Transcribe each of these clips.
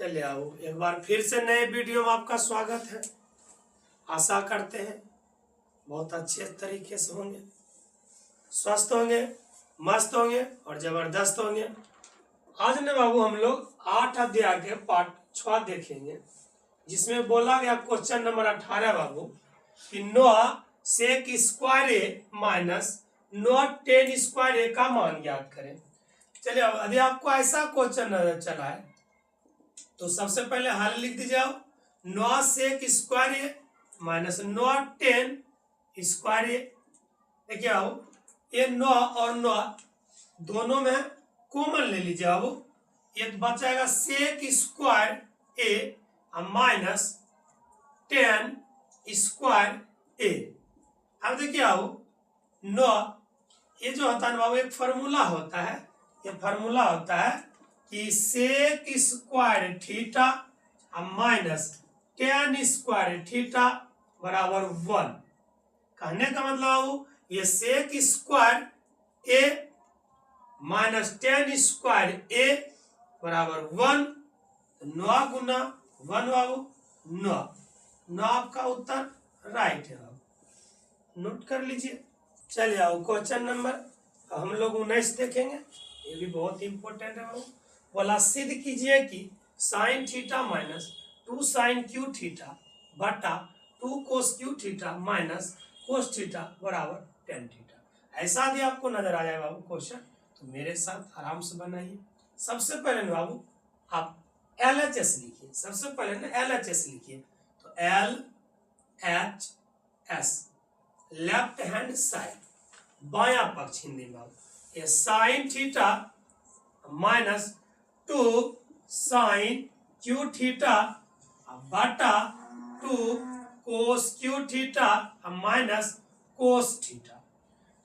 चलिए आओ एक बार फिर से नए वीडियो में आपका स्वागत है। आशा करते हैं बहुत अच्छे तरीके से होंगे, स्वस्थ होंगे, मस्त होंगे और जबरदस्त होंगे। आज ने बाबू हम लोग 8 अध्याय के पाठ 6 देखेंगे, जिसमें बोला गया क्वेश्चन नंबर 18 बाबू कि 9 सेक स्क्वायर ए माइनस 9 10 स्क्वायर ए का मान ज्ञात करें। चलिए यदि आपको ऐसा क्वेश्चन नजर चला है तो सबसे पहले हल लिख दीजिए। 9 सेक स्क्वायर ए माइनस 9 10 स्क्वायर ए क्या हो, ये 9 और 9 दोनों में कॉमन ले लीजिए। अब ये बचाएगा सेक स्क्वायर ए माइनस 10 स्क्वायर ए। अब देखिए आओ 9 ये जो होता है बाबू एक फार्मूला होता है, ये फार्मूला होता है कि sec square theta minus 10 square theta बराबर 1। कहने का मतलब ये sec square A minus 10 square A बराबर 1। 9 गुना 1 बाबू 9 आपका उत्तर राइट है, नोट कर लीजिए। चलिए आओ क्वेश्चन नंबर हम लोग 19 देखेंगे, ये भी बहुत इंपॉर्टेंट है बाबू। बोला सिद्ध कीजिए कि sine theta minus 2 sine cube theta बटा 2 cos cube theta minus cos theta बराबर 10 थीटा। ऐसा यदि आपको नजर आ जाए बाबू क्वेश्चन तो मेरे साथ आराम से बनाइए। सबसे पहले ना बाबू आप LHS लिखिए, सबसे पहले ना LHS लिखिए। तो LHS लेफ्ट हैंड साइड, बायां पक्ष हिंदी में बाबू। ये sine theta minus 2 sine cube theta बटा 2 cos cube theta minus cos theta.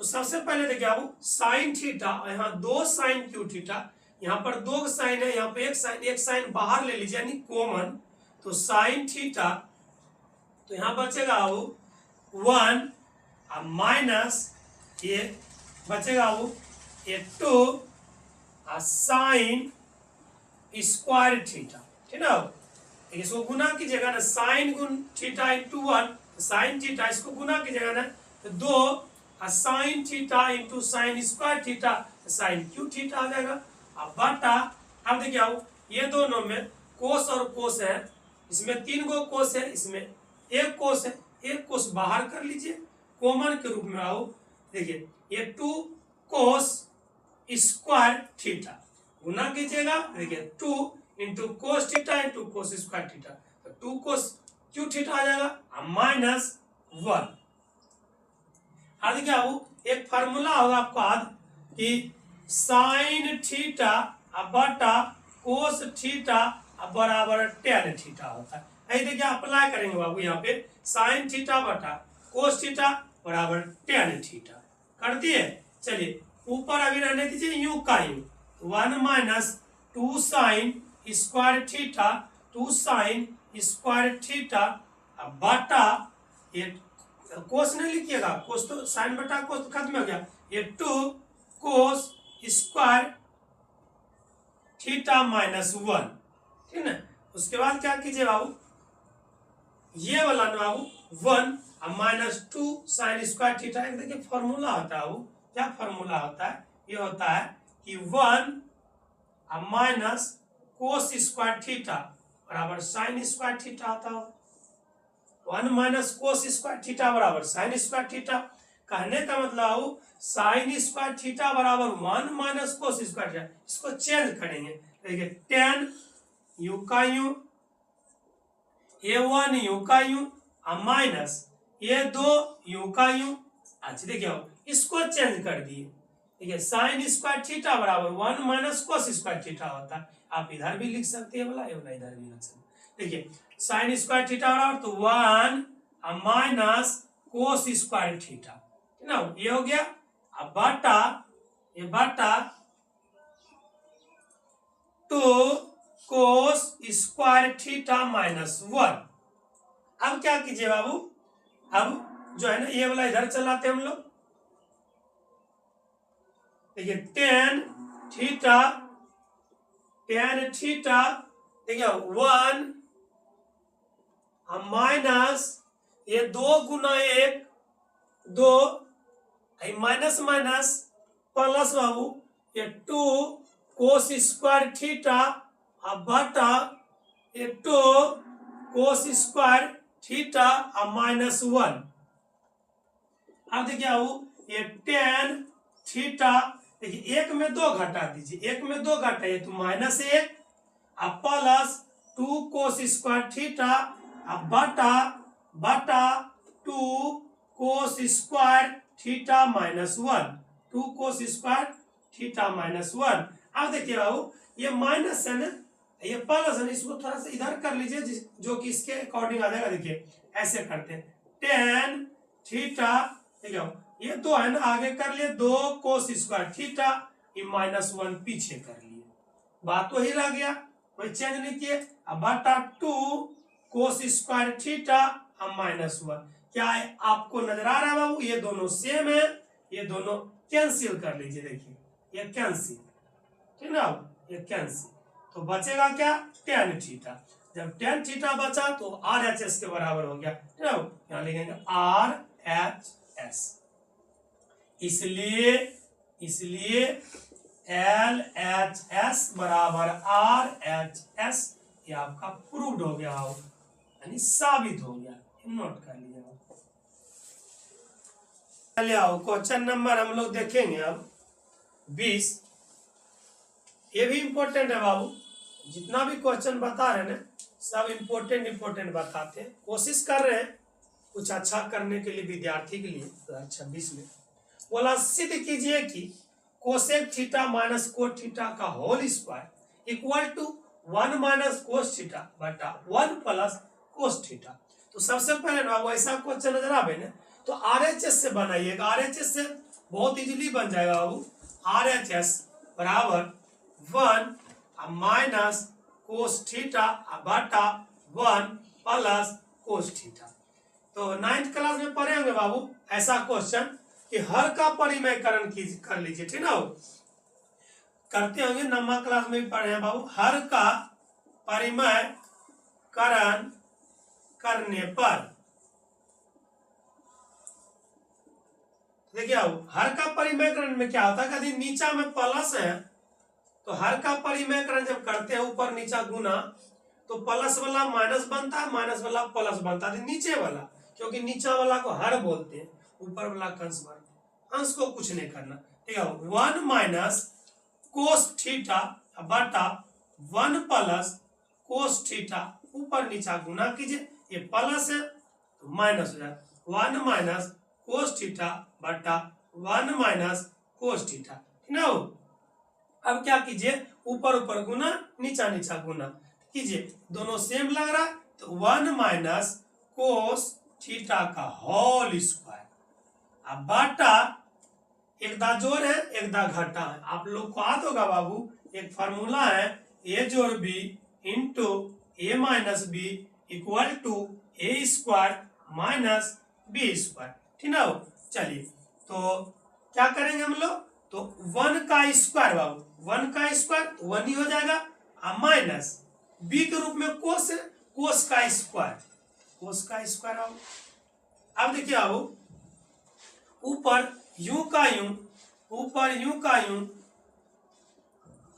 तो सबसे पहले देखिए बाबू साइन थीटा, यहाँ 2 साइन क्यू थीटा, यहाँ पर 2 साइन है, यहाँ पे एक साइन बाहर ले लीजिए यानी कॉमन। तो साइन थीटा तो यहाँ बचेगा बाबू 1 माइनस ये बचेगा बाबू ये 2 साइन स्क्वायर थीटा, ठीक ना। इसको गुना कीजिएगा ना, साइन गुण थीटा इंटू 1 साइन थीटा, इसको गुना कीजिएगा ना तो 2 sine theta into sine square theta sine cube theta आ जाएगा। अब बटा, अब देखिए आओ ये दोनों में कोस और कोस है, इसमें 3 गो कोस है, इसमें एक कोस है, एक कोस बाहर कर लीजिए कॉमन के रूप में। आओ देखिए ये 2 कोस स्क्वायर थीटा गुना कीजिएगा, देखिए 2 into cos theta into cos square theta, तो 2 कोस क्यू थीटा आ जाएगा माइनस 1। अब देखिए अब एक फार्मूला होगा आपको याद कि साइन थीटा बटा कोस थीटा बराबर 10 थीटा होता है। ऐसे देखिए अप्लाई करेंगे बाबू, यहाँ पे साइन थीटा बटा कोस थीटा बराबर 10 थीटा कर दिए। चलिए ऊपर अभी रहने दीजिए यूं का यूं, 1 minus 2 sign square theta 2 sign square theta बटा ये कोस नहीं लिखिएगा, कोस तो साइन बटा कोस तो खत्म हो गया, ये 2 कोस स्क्वायर थीटा माइनस 1, ठीक ना। उसके बाद क्या कीजिए बाबू, ये वाला ना बाबू 1 माइनस 2 साइन स्क्वायर थीटा। देखिए फॉर्मूला होता है वो, क्या फॉर्मूला होता है, ये होता है कि 1 माइनस कोस स्क्वायर थीटा बराबर साइन स्क्वायर थीटा होता है। 1 माइनस कोस स्क्वायर थीटा बराबर साइन स्क्वायर थीटा। कहने का मतलब साइन स्क्वायर थीटा बराबर 1 माइनस कोस स्क्वायर थीटा। इसको चेंज करेंगे, देखिए 10 यू का यू, ये 1 यू का यू माइनस ये 2 यू का यू। अच्छा देखिए इसको चेंज कर दिए, देखिए साइन स्क्वायर थीटा बराबर 1 माइनस कोस स्क्वायर थीटा होता है। आप इधर भी लिख सकते हैं बोला, इधर भी लिख सकते हैं। देखिए साइन स्क्वायर थीटा बराबर तो 1 माइनस कोस स्क्वायर थीटा, ठीक ना, ये हो गया। अब बटा ये बटा 2 कोस स्क्वायर थीटा माइनस 1। अब क्या कीजिए बाबू, अब जो है ना ये वाला इधर चलाते हम लोग, देखिए 10 थीटा देखिए 1 माइनस ये 2 गुना 1 2 माइनस माइनस प्लस बाबू ये 2 कोस स्क्वायर थीटा बटा ये 2 कोस स्क्वायर थीटा माइनस 1। अब देखिए बाबू ये tan थीटा, देखिए 1 में 2 घटा दीजिए, 1 में 2 घटाइए तो minus 1 plus 2 cos square theta बटा बटा 2 cos square theta minus 1, 2 cos square theta minus 1। अब देखिए बाबू ये माइनस है ना, ये प्लस है, इसको थोड़ा सा इधर कर लीजिए जो कि इसके अकॉर्डिंग आ जाएगा। देखिए ऐसे करते हैं tan थीटा, देखिए ये 2 है ना, आगे कर लिए 2 कोस स्क्वायर थीटा, ये माइनस 1 पीछे कर लिए, बात तो ही रह गया, कोई चेंज नहीं किए। अब बटा 2 कोस स्क्वायर थीटा माइनस 1। क्या है आपको नजर आ रहा है बाबू, ये दोनों सेम है, ये दोनों कैंसिल कर लीजिए। देखिए ये कैंसिल, ठीक ना, ये कैंसिल, तो बचेगा क्या tan थीटा। जब tan थीटा बचा तो RHS के बराबर हो गया, ठीक है, यहाँ लिखेंगे RHS। इसलिए LHS बराबर RHS, ये आपका प्रूव्ड हो गया हो, यानी साबित हो गया, नोट कर लिया। चलिए आओ क्वेश्चन नंबर हम लोग देखेंगे अब 20। ये भी इंपॉर्टेंट है बाबू, जितना भी क्वेश्चन बता रहे हैं ना सब इंपॉर्टेंट बताते हैं, कोशिश कर रहे हैं कुछ अच्छा करने के लिए विद्यार्थी के लिए 2026 में। बोला सिद्ध कीजिए कि cosec theta minus cot theta का whole square equal to 1 minus cos theta बटा 1 प्लस कोस थीटा। तो सबसे पहले ना वैसा क्वेश्चन नजर आवे ना तो RHS से बनाइएगा, RHS से बहुत इजीली बन जाएगा बाबू। RHS बराबर 1 माइनस कोस थीटा बटा 1 प्लस कोस थीटा। तो 9th क्लास में पढ़े होंगे बाबू ऐसा क्वेश्चन कि हर का परिमयकरण कर लीजिए, ठीक ना, करते होंगे, 9वीं क्लास में भी पढ़े हैं बाबू। हर का परिमयकरण करने पर देखिए हर का परिमयकरण में क्या होता है, कभी नीचा में प्लस है तो हर का परिमयकरण जब करते हैं ऊपर नीचा गुना तो प्लस वाला माइनस बनता है, माइनस वाला प्लस बनता है, नीचे वाला, क्योंकि नीचा वाला को हर बोलते हैं, ऊपर वाला कंस बनता है, अंश को कुछ नहीं करना, ठीक है। 1 माइनस कोस थीटा बटा 1 प्लस कोस थीटा, ऊपर नीचा गुना कीजिए, ये प्लस है तो माइनस हो जाए, 1 माइनस कोस थीटा बटा 1 माइनस कोस थीटा, ठीक ना। अब क्या कीजिए, ऊपर ऊपर गुना नीचा नीचा गुना कीजिए, दोनों सेम लग रहा है तो 1 माइनस कोस थीटा का होल स्क्वायर, अब बटा एक दा जोड़ है एक दा घटा है, आप लोग को याद होगा बाबू एक फार्मूला है a जोड़ b into a minus B equal to a square minus B square, ठीक ना। चलिए तो क्या करेंगे हम लोग, तो 1 का स्क्वायर बाबू, 1 का स्क्वायर 1 ही हो जाएगा, माइनस b के रूप में कोस है, कोस का स्क्वायर, कोस का स्क्वायर आओ। अब देखिए आओ ऊपर यूं का यूं, ऊपर यूं का यूं,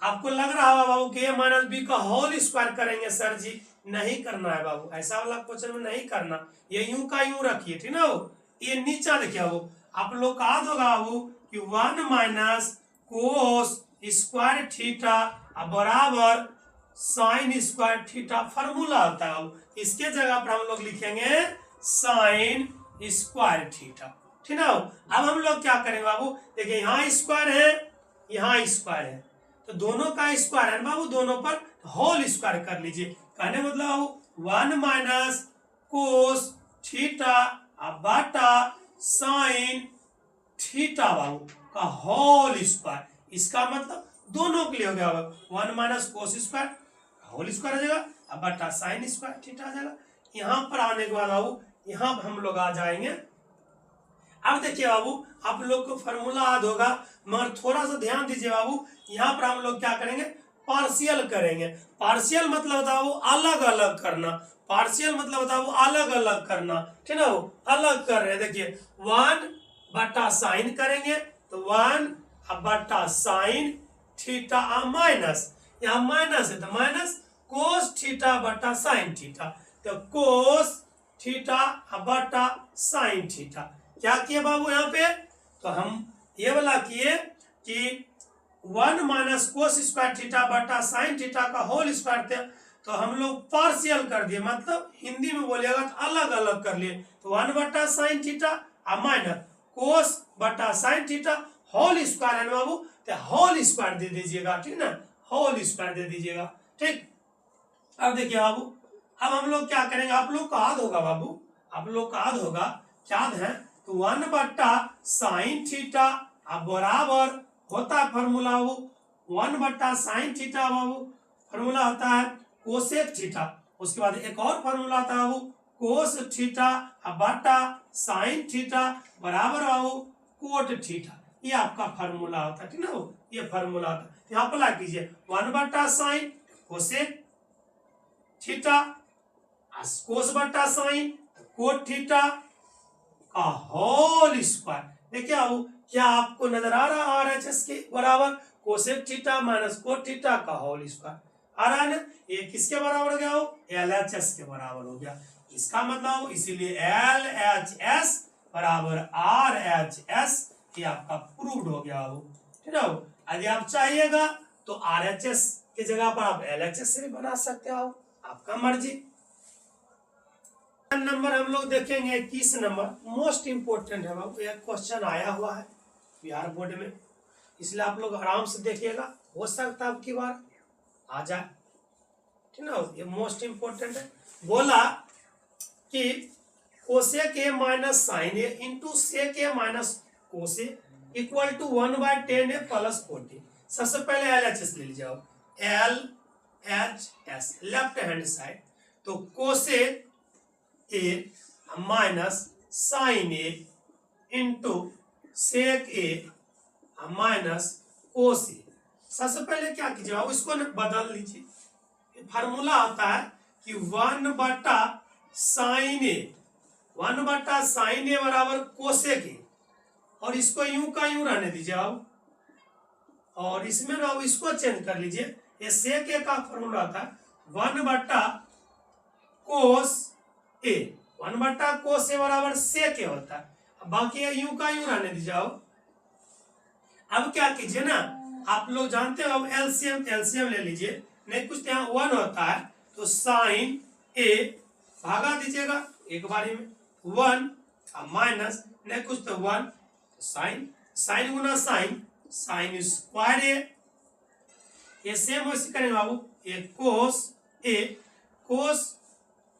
आपको लग रहा है बाबू कि a माइनस बी का होल स्क्वायर करेंगे सर जी, नहीं करना है बाबू, ऐसा वाला क्वेश्चन में नहीं करना, ये यूं का यूं रखिए, ठीक ना। ये नीचा देखिए बाबू, आप लोग का याद होगा बाबू कि 1 माइनस कोस स्क्वायर थीटा बराबर साइन स्क्वायर थीटा फार्मूला होता है, इसके जगह पर हम लोग लिखेंगे साइन स्क्वायर थीटा, ठीक ना। अब हम लोग क्या करेंगे बाबू, देखिए यहाँ स्क्वायर है यहाँ स्क्वायर है, तो दोनों का स्क्वायर है बाबू, दोनों पर होल स्क्वायर कर लीजिए, कहने मतलब बाबू 1 माइनस कोस थीटा बटा साइन थीटा बाबू का होल स्क्वायर, इसका मतलब दोनों के लिए हो गया 1 minus cos square whole square आ जाएगा, अब बटा साइन स्क्वायर थीटा आ जाएगा। यहाँ पर आने के बाद बाबू यहाँ हम लोग आ जाएंगे। अब देखिए बाबू आप लोग को फॉर्मूला याद होगा, मगर थोड़ा सा ध्यान दीजिए बाबू, यहाँ पर हम लोग क्या करेंगे पार्शियल करेंगे। पार्शियल मतलब बताओ अलग अलग करना, पार्शियल मतलब बताओ अलग अलग करना, ठीक है, वो अलग कर रहे हैं। देखिए 1/sin करेंगे तो 1/sin थीटा माइनस, यहाँ माइनस है तो माइनस कोस थीटा बटा साइन थीटा, तो कोस थीटा बटा साइन थीटा। क्या किए बाबू यहाँ पे, तो हम ये वाला किए कि 1 माइनस कोस स्क्वायर थीटा बटा साइन थीटा का होल स्क्वायर थे, तो हम लोग पार्शियल कर दिए, मतलब हिंदी में बोलिएगा तो अलग अलग कर लिए। तो 1/sin थीटा और माइनस कोस बटा साइन थीटा होल स्क्वायर है ना बाबू, तो होल स्क्वायर दे दीजिएगा, ठीक ना, होल स्क्वायर दे दीजिएगा, ठीक। अब देखिए बाबू, अब हम लोग क्या करेंगे, आप लोग का याद होगा बाबू, आप लोग का याद होगा, याद है, तो 1/sin थीटा बराबर होता है फॉर्मूला वो 1/sin थीटा बाबू, फॉर्मूला होता है कोसेक थीटा। उसके बाद एक और फॉर्मूला आता है वो कोस थीटा बटा साइन थीटा बराबर बाबू कोट थीटा। ये आपका फॉर्मूला होता है, ठीक ना, वो ये फॉर्मूला होता है। यहाँ अप्लाई कीजिए 1/sin कोसेक थीटा कोस बटा साइन कोट थीटा का होल स्क्वायर। देखिए आओ, क्या आपको नजर आ रहा है RHS के बराबर cosec theta minus cot theta का होल स्क्वायर आ रहा है ना, ये किसके बराबर हो गया हो, LHS के बराबर हो गया। इसका मतलब इसीलिए LHS बराबर RHS, ये आपका प्रूव्ड हो गया हो, ठीक है। यदि आप चाहिएगा तो RHS की जगह पर आप LHS से भी बना सकते हो, आपका मर्जी। नंबर हम लोग देखेंगे 21 नंबर, मोस्ट इंपोर्टेंट है बाबू, एक क्वेश्चन आया हुआ है बिहार बोर्ड में, इसलिए आप लोग आराम से देखिएगा, हो सकता है अब की बार आ जाए, ठीक ना, ये मोस्ट इंपोर्टेंट है। बोला कि cosec A minus sine A into sec A minus cos equal to 1/10 A plus 40। सबसे पहले LHS ले लीजिए, LHS लेफ्ट हैंड साइड, तो cosec A minus sine A into sec A minus cos A. सबसे पहले क्या कीजिए, इसको बदल लीजिए। फार्मूला होता है कि 1/sin ए, 1/sin ए बराबर कोसेक ए, और इसको यूं का यूं रहने दीजिए आप, और इसमें ना इसको चेंज कर लीजिए। ये सेक ए का फॉर्मूला था 1/cos ए, 1/cos ए बराबर सेक ए होता है, बाकी यूं का यूं रहने दीजिए। अब क्या कीजिए ना, आप लोग जानते हो, अब एलसीएम ले लीजिए, नहीं कुछ यहाँ 1 होता है तो साइन ए भागा दीजिएगा एक बारी में, 1 माइनस नहीं कुछ तो 1, साइन साइन गुना साइन साइन स्क्वायर ए, ये सेम वैसे करेंगे बाबू, ये कोस ए कोस,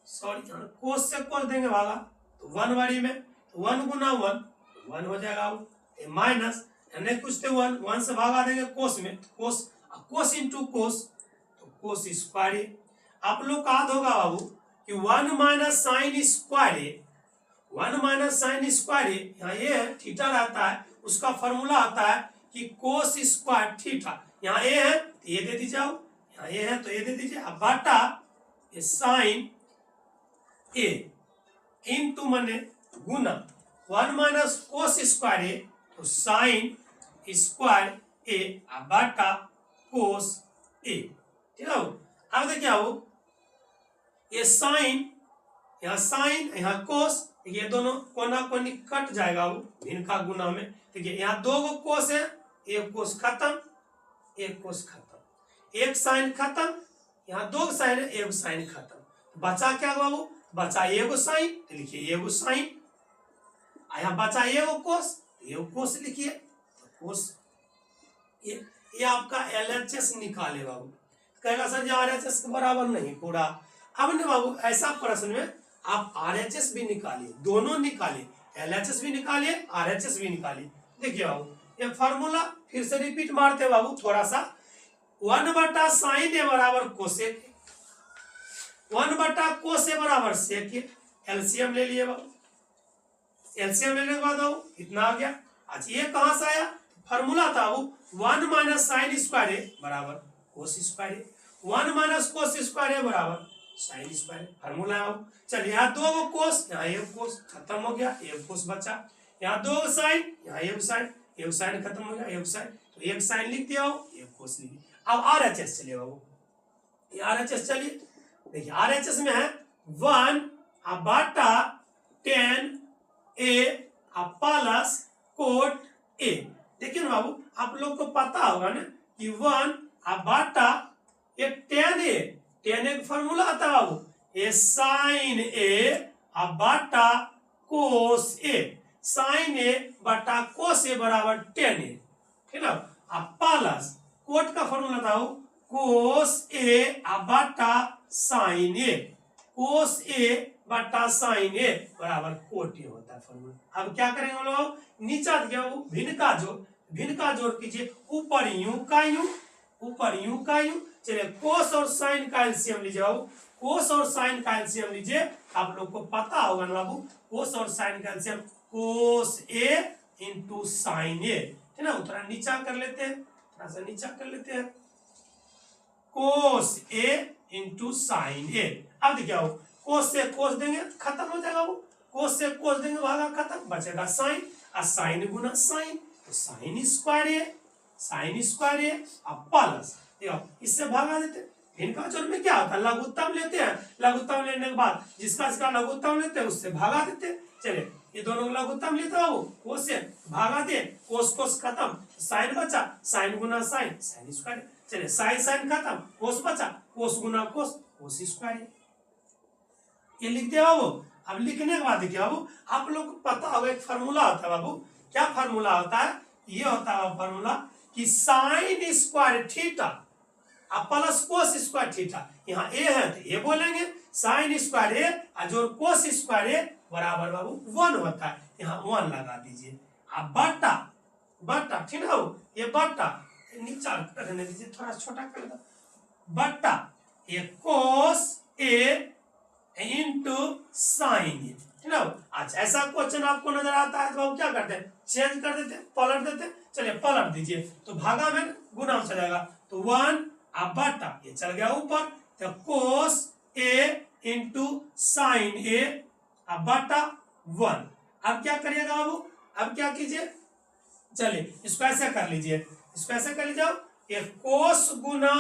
सॉरी कोस से कोस देंगे भागा तो 1 बारी में, 1 गुना 1 हो जाएगा बाबू, ये माइनस नहीं कुछ तो 1 से भागा देंगे कोस में, कोस इंटू कोस, तो कोस स्क्वायर ए। आप लोग का याद होगा बाबू कि 1 माइनस साइन स्क्वायर ए, 1 माइनस साइन स्क्वायर ए, यहाँ ये है थीटा रहता है, उसका फॉर्मूला आता है कि कोस स्क्वायर थीटा, यहाँ ए है तो ये दे दीजिए, यहाँ ये है तो ये दे दीजिए, अब बाटा ये साइन ए इंटू माने गुना 1 माइनस कोस स्क्वायर ए, तो साइन स्क्वायर ए बाटा कोस ए, ठीक है। अब देखिए आओ, ये साइन यहाँ कोस, ये दोनों कोना कोनी कट जाएगा वो इनका गुना में। देखिए यहाँ 2 कोस है, एक कोस खत्म, एक कोस खत्म, एक साइन खत्म, यहाँ 2 साइन है, एक साइन खत्म, बचा क्या बाबू, बचा एगो साइन, तो लिखिए एगो साइन, यहाँ बचा एगो कोस लिखिए, तो कोस, ये आपका LHS निकाले बाबू। कहेगा सर जी RHS के बराबर नहीं पूरा, अब ने बाबू ऐसा प्रश्न में आप RHS भी निकालिए, दोनों निकालिए, LHS भी निकालिए RHS भी निकालिए। देखिए बाबू ये फॉर्मूला फिर से रिपीट मारते बाबू थोड़ा सा, 1/sin ए बराबर कोसेक, 1/cos ए बराबर सेक, एलसीएम ले लिए बाबू, एलसीएम लेने के बाद बाबू इतना आ गया। अच्छा ये कहां से आया, फॉर्मूला था वो 1 माइनस साइन स्क्वायर ए बराबर cos square A, 1 minus cos square A बराबर साइन स्क्वायर फार्मूला है। चलिए यहाँ 2 कोस, यहाँ 1 कोस, खत्म हो गया, 1 कोस बचा। यहाँ 2 साइन, यहाँ 1 साइन, 1 साइन खत्म हो गया, 1 साइन, तो 1 साइन लिख दिया हो, 1 कोस लिख दिया। अब RHS चलिए बाबू, ये RHS चलिए, देखिए RHS में है 1 बटा 10 A प्लस कोट A। देखिए ना बाबू, आप लोग को पता होगा ना कि 1 बटा ये 10A, 10A का फॉर्मूला आता है बाबू, ये साइन A बटा कोस A, साइन A बटा कोस A बराबर 10A, ठीक है। अब प्लस कोट का फॉर्मूला था कोस A बटा साइन A, कोस A बटा साइन A बराबर कोट A होता है फॉर्मूला। अब क्या करेंगे हम लोग, नीचा दिया वो भिन्न का जोड़ कीजिए, ऊपर यूं का यूं, ऊपर यूं का यूं। चलिए कोस और साइन का एलसीएम लीजिए बाबू, कोस और साइन का एलसीएम लीजिए, आप लोग को पता होगा ना बाबू, कोस और साइन का LCM cos A into sine A, है ना। थोड़ा नीचा कर लेते हैं, थोड़ा सा नीचा कर लेते हैं, कोस A इंटू साइन A। अब देखिए बाबू, कोस से कोस देंगे खत्म हो जाएगा वो, कोस से कोस देंगे भागा खत्म, बचेगा साइन, और साइन गुना साइन, तो sine square A, sine square A। अब प्लस इससे भागा देते हैं, इनका जोड़ में क्या होता है, लघुत्तम लेते हैं, लघुत्तम लेने के बाद जिसका लघुत्तम लेते हैं उससे भागा देते हैं। चलिए ये दोनों लघुत्तम लेता हो, कोस से भागा दे, कोस कोस खत्म, साइन बचा, साइन गुना साइन, साइन स्क्वायर। चलिए साइन साइन खत्म, कोस बचा, कोस गुना कोस, कोस स्क्वायर। ये लिख दिया बाबू। अब लिखने के बाद देखिए बाबू, आप लोग को पता होगा एक फार्मूला होता है बाबू, क्या फार्मूला होता है, ये होता है फार्मूला कि sign square theta plus cos square theta, यहाँ ए है तो ए बोलेंगे, साइन स्क्वायर ए और कोस स्क्वायर ए बराबर बाबू 1 होता है, यहाँ 1 लगा दीजिए। अब बट्टा बट्टा, ठीक है, ये बट्टा नीचा करने दीजिए, थोड़ा छोटा कर दो, बट्टा ये कोस ए इंटू साइन ए, ठीक है। अच्छा ऐसा क्वेश्चन आपको नजर आता है तो आप क्या करते हैं, चेंज कर देते हैं, पलट देते हैं। चलिए पलट दीजिए, तो भागा में गुना हो जाएगा, तो 1 बटा ये चल गया ऊपर, तो कोस ए इंटू साइन ए बटा 1। अब क्या करिएगा बाबू, अब क्या कीजिए, चलिए इसको ऐसे कर लीजिए, इसको ऐसे कर लीजिए, ये कोस गुना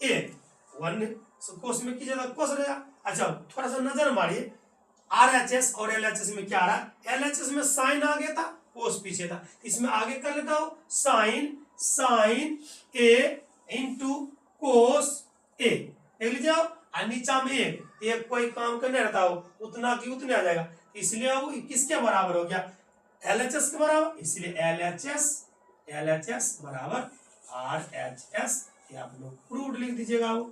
ए, 1 कोस में कीजिएगा कोस रहेगा। अच्छा थोड़ा सा नजर मारिए, RHS और LHS में क्या आ रहा है, LHS में साइन आगे था, कोस पीछे था, इसमें आगे कर लेता हूं sign, sign A into cos ए, देख लीजिए आप, नीचा में एक कोई काम करने रहता हो उतना की उतने आ जाएगा, इसलिए वो किसके बराबर हो गया, LHS के बराबर, इसलिए LHS बराबर RHS, ये आप लोग प्रूव्ड लिख दीजिएगा वो।